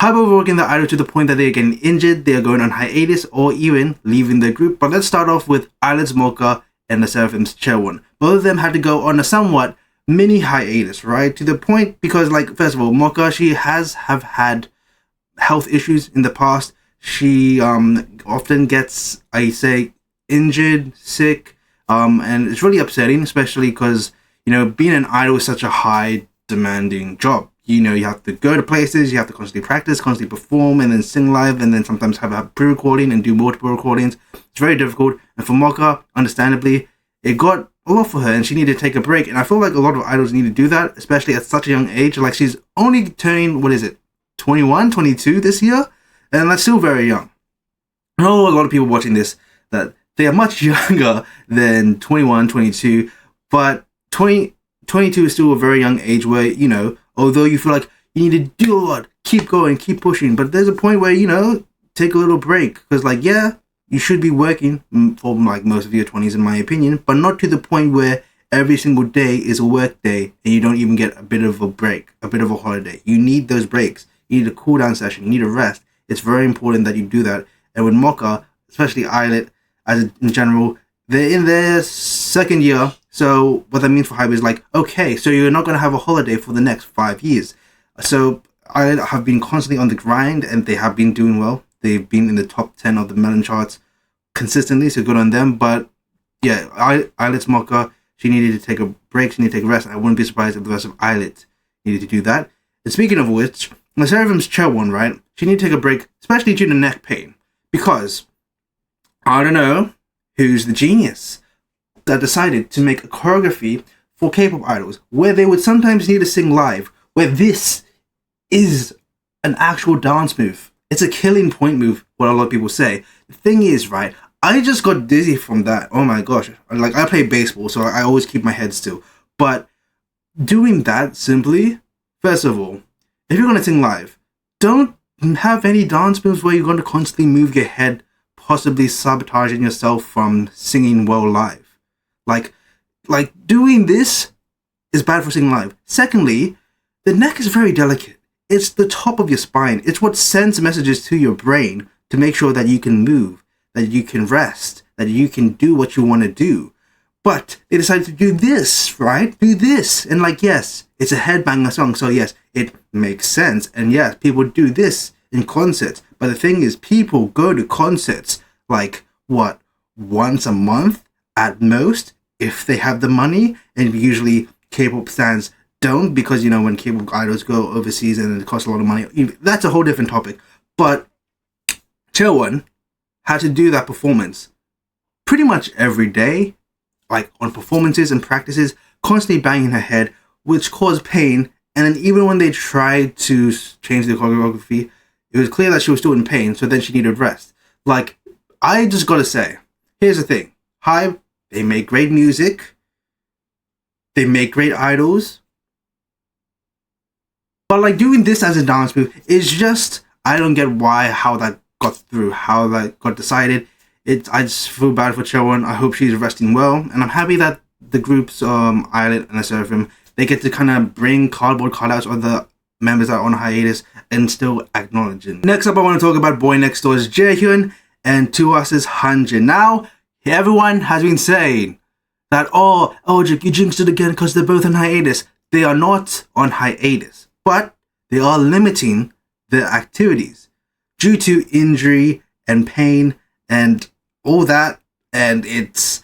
overworking the idol to the point that they're getting injured, they're going on hiatus, or even leaving the group. But let's start off with Islet's Mocha and the Seraphim's Chaewon. Both of them had to go on a somewhat mini hiatus, right? To the point because, like, first of all, Mocha, she have had health issues in the past. She often gets, I say, injured, sick, and it's really upsetting, especially because, you know, being an idol is such a high demanding job. You know, you have to go to places, you have to constantly practice, constantly perform, and then sing live, and then sometimes have a pre-recording and do multiple recordings. It's very difficult. And for Mocha, understandably, it got a lot for her, and she needed to take a break. And I feel like a lot of idols need to do that, especially at such a young age. Like, she's only turning, 21, 22 this year? And that's still very young. I know a lot of people watching this that they are much younger than 21, 22, but 22 is still a very young age where, you know, although you feel like you need to do a lot, keep going, keep pushing, but there's a point where, you know, take a little break. Because, like, yeah, you should be working for, like, most of your 20s, in my opinion, but not to the point where every single day is a work day and you don't even get a bit of a break, a bit of a holiday. You need those breaks. You need a cool down session. You need a rest. It's very important that you do that. And with Mocha, especially Islet, as in general, they're in their second year. So what that means for HYBE is like, okay, so you're not going to have a holiday for the next 5 years. So I have been constantly on the grind, and they have been doing well. They've been in the top 10 of the melon charts consistently, so good on them. But yeah, Islet's Mocha, she needed to take a break, she needed to take a rest. I wouldn't be surprised if the rest of Islet needed to do that. And speaking of which, the Seraphim's Chaewon, right? She needed to take a break, especially due to neck pain. Because, I don't know who's the genius that decided to make a choreography for K-pop idols where they would sometimes need to sing live, where this is an actual dance move. It's a killing point move, what a lot of people say. The thing is, right, I just got dizzy from that. Oh my gosh. Like, I play baseball, so I always keep my head still. But doing that simply, first of all, if you're going to sing live, don't have any dance moves where you're going to constantly move your head, possibly sabotaging yourself from singing well live. Like doing this is bad for singing live. Secondly, the neck is very delicate. It's the top of your spine. It's what sends messages to your brain to make sure that you can move, that you can rest, that you can do what you want to do. But they decided to do this, right? Do this. And like, yes, it's a headbanger song, so yes, it makes sense. And yes, people do this in concerts. But the thing is, people go to concerts like, what, once a month at most, if they have the money. And usually K-pop stans don't, because, you know, when K-pop idols go overseas and it costs a lot of money, that's a whole different topic. But Chaewon had to do that performance pretty much every day, like on performances and practices, constantly banging her head, which caused pain. And then even when they tried to change the choreography, it was clear that she was still in pain, so then she needed rest. Like, I just gotta say, here's the thing. HYBE, they make great music, they make great idols, but like doing this as a dance move is just, I don't get how that got through, how that got decided. I just feel bad for Chaewon. I hope she's resting well, and I'm happy that the groups, Islet and the Seraphim, they get to kind of bring cardboard cutouts of the members that are on hiatus and still acknowledge it. Next up, I want to talk about Boy Next Door's Jaehyun and TOS's Hanjin. Now, everyone has been saying that, oh, Eldrick, you jinxed it again because they're both on hiatus. They are not on hiatus, but they are limiting their activities due to injury and pain and all that. And it's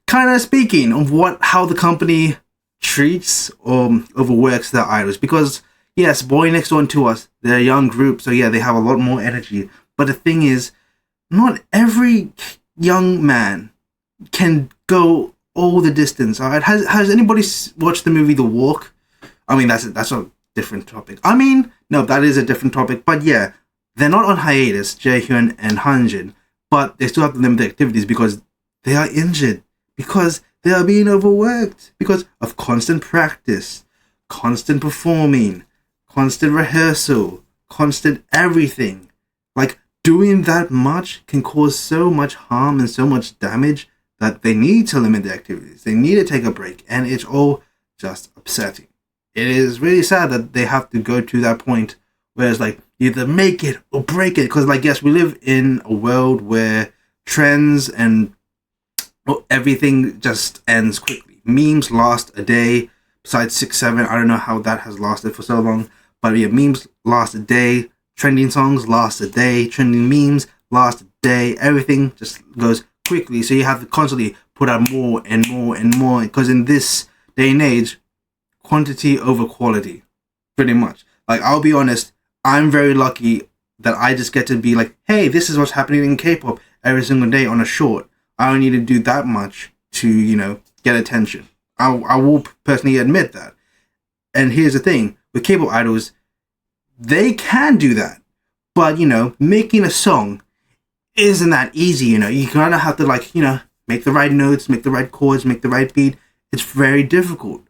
kind of speaking of how the company treats or overworks their idols. Because yes, Boy Next Door and TOS, they're a young group, so yeah, they have a lot more energy. But the thing is, not every young man can go all the distance. All right, has anybody watched the movie The Walk? I mean, that's a different topic. I mean, no, that is a different topic. But yeah, they're not on hiatus, Jaehyun and Hanjin, but they still have to limit their activities because they are injured, because they are being overworked, because of constant practice, constant performing, constant rehearsal, constant everything. Like, doing that much can cause so much harm and so much damage that they need to limit their activities. They need to take a break, and it's all just upsetting. It is really sad that they have to go to that point Whereas like you either make it or break it, because like yes, we live in a world where trends and everything just ends quickly. Memes last a day, besides 6-7. I don't know how that has lasted for so long, but yeah, memes last a day. Trending songs last a day. Trending memes last a day. Everything just goes quickly, so you have to constantly put out more and more and more, because in this day and age, quantity over quality, pretty much. Like, I'll be honest, I'm very lucky that I just get to be like, hey, this is what's happening in K-pop every single day on a short. I don't need to do that much to, you know, get attention. I will personally admit that. And here's the thing, with K-pop idols, they can do that. But, you know, making a song isn't that easy, you know. You kind of have to, like, you know, make the right notes, make the right chords, make the right beat. It's very difficult.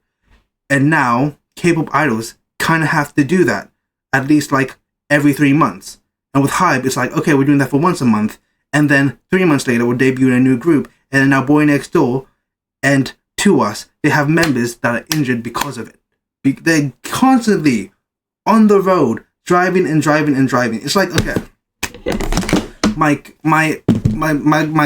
And now, K-pop idols kind of have to do that, at least, like, every 3 months. And with HYBE, it's like, okay, we're doing that for once a month. And then 3 months later, we're debuting a new group. And then now Boy Next Door and To Us, they have members that are injured because of it. They're constantly on the road, driving and driving and driving. It's like, okay, my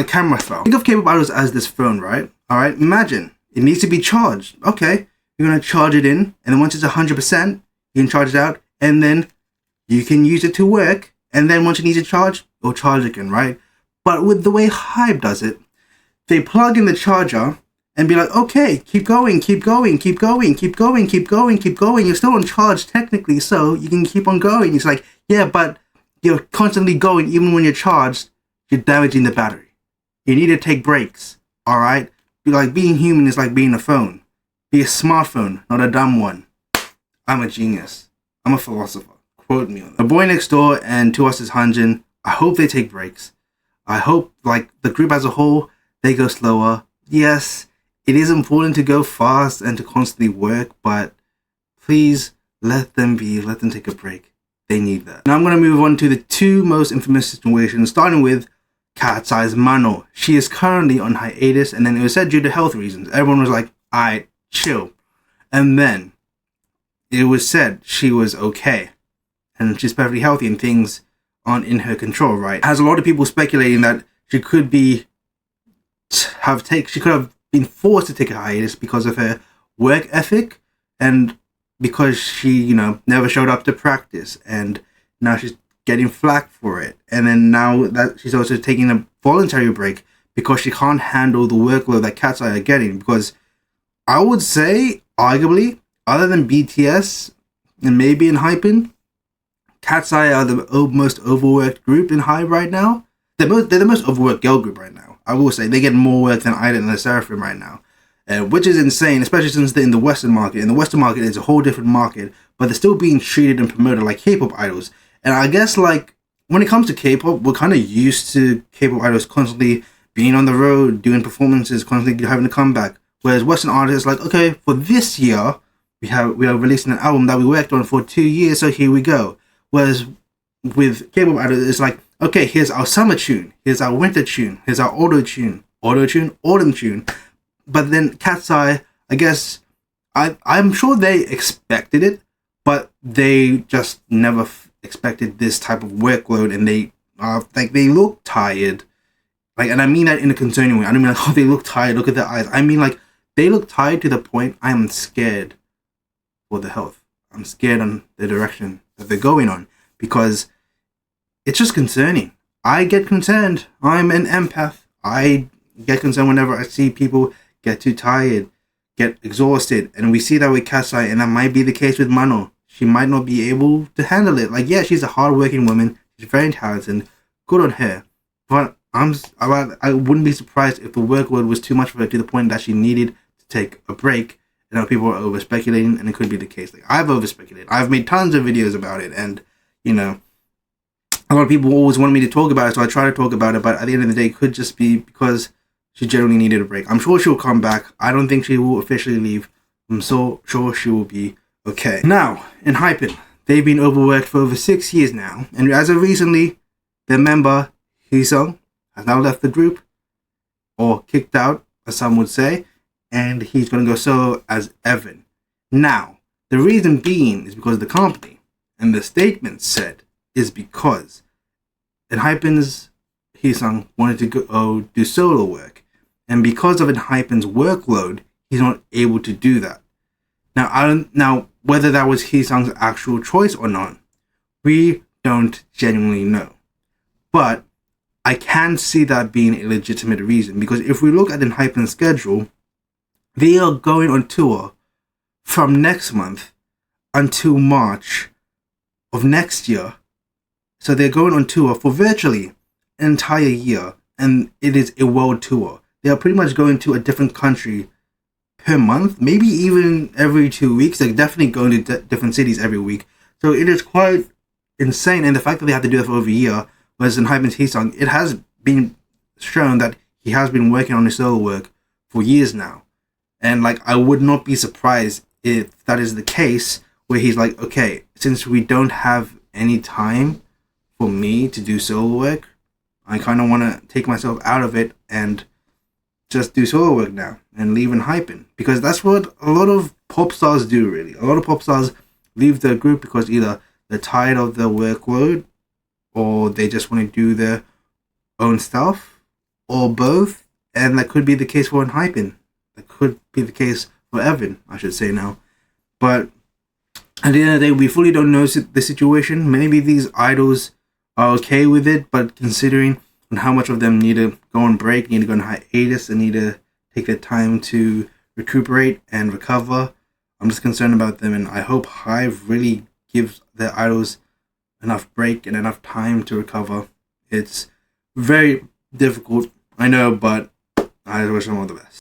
camera fell. Think of K-pop idols as this phone, right? All right, imagine it needs to be charged. Okay, you're gonna charge it in, and then once it's 100%, you can charge it out, and then you can use it to work. And then once it needs to charge, it'll charge again, right? But with the way HYBE does it, they plug in the charger and be like, okay, keep going, keep going, keep going, keep going, keep going, keep going. You're still on charge technically, so you can keep on going. It's like, yeah, but you're constantly going even when you're charged. You're damaging the battery. You need to take breaks, all right? Like, being human is like being a phone. Be a smartphone, not a dumb one. I'm a genius. I'm a philosopher. Quote me on that. The Boy Next Door and To Us is Hanjin. I hope they take breaks. I hope, like, the group as a whole, they go slower. Yes, it is important to go fast and to constantly work, but please let them take a break. They need that. Now I'm going to move on to the two most infamous situations, starting with Cat's Eye's Mano. She is currently on hiatus, and then it was said due to health reasons. Everyone was like, alright, chill. And then it was said she was okay, and she's perfectly healthy and things aren't in her control, right? Has a lot of people speculating that she could have been forced to take a hiatus because of her work ethic, and because she, you know, never showed up to practice, and now she's getting flack for it. And then now that she's also taking a voluntary break because she can't handle the workload that Cat's Eye are getting. Because I would say, arguably, other than BTS and maybe ENHYPEN, Cat's Eye are the most overworked group in HYBE right now. They're the most overworked girl group right now. I will say they get more work than IDOL and the Seraphim right now, which is insane, especially since they're in the Western market. In the Western market, it's a whole different market, but they're still being treated and promoted like K-pop idols. And I guess, like, when it comes to K-pop, we're kind of used to K-pop idols constantly being on the road, doing performances, constantly having a comeback. Whereas Western artists, like, okay, for this year, we are releasing an album that we worked on for 2 years, so here we go. Whereas with K-pop idols, it's like, okay, here's our summer tune, here's our winter tune, here's our autumn tune. But then Cat's Eye, I guess, I'm sure they expected it, but they just never expected this type of workload, and they look tired. Like, and I mean that in a concerning way. I don't mean like, oh, they look tired, look at their eyes. I mean, like, they look tired to the point I am scared for their health. I'm scared on the direction that they're going on, because it's just concerning. I get concerned. I'm an empath. I get concerned whenever I see people get too tired, get exhausted. And we see that with Cat's Eye, and that might be the case with Mano. She might not be able to handle it. Like, yeah, she's a hardworking woman. She's very talented. Good on her. But I wouldn't be surprised if the workload was too much for her to the point that she needed to take a break. You know, people are over speculating, and it could be the case. Like, I've over speculated. I've made tons of videos about it, and, you know, a lot of people always wanted me to talk about it, so I try to talk about it, but at the end of the day, it could just be because she generally needed a break. I'm sure she'll come back. I don't think she will officially leave. I'm so sure she will be okay. Now, in ENHYPEN, they've been overworked for over 6 years now, and as of recently, their member, Heesung, has now left the group, or kicked out, as some would say, and he's going to go solo as Evan. Now, the reason being is because of the company, And the statement said is because ENHYPEN's Heesung wanted to go do solo work, and because of ENHYPEN's workload, he's not able to do that. Now, whether that was Heesung's actual choice or not, we don't genuinely know. But I can see that being a legitimate reason, because if we look at ENHYPEN's schedule, they are going on tour from next month until March of next year. So they're going on tour for virtually an entire year, and it is a world tour. They are pretty much going to a different country per month, maybe even every 2 weeks. They're definitely going to different cities every week. So it is quite insane, and the fact that they have to do that for over a year, whereas in Hyben's Heesung, it has been shown that he has been working on his solo work for years now. And like, I would not be surprised if that is the case, where he's like, okay, since we don't have any time for me to do solo work, I kind of want to take myself out of it and just do solo work now and leave ENHYPEN. Because that's what a lot of pop stars do, really. A lot of pop stars leave their group because either they're tired of their workload, or they just want to do their own stuff, or both. And that could be the case for ENHYPEN. That could be the case for Evan, I should say now. But at the end of the day, we fully don't know the situation. Maybe these idols are okay with it, but considering on how much of them need to go on break, need to go on hiatus, and need to take their time to recuperate and recover, I'm just concerned about them, and I hope HYBE really gives their idols enough break and enough time to recover. It's very difficult, I know, but I wish them all the best.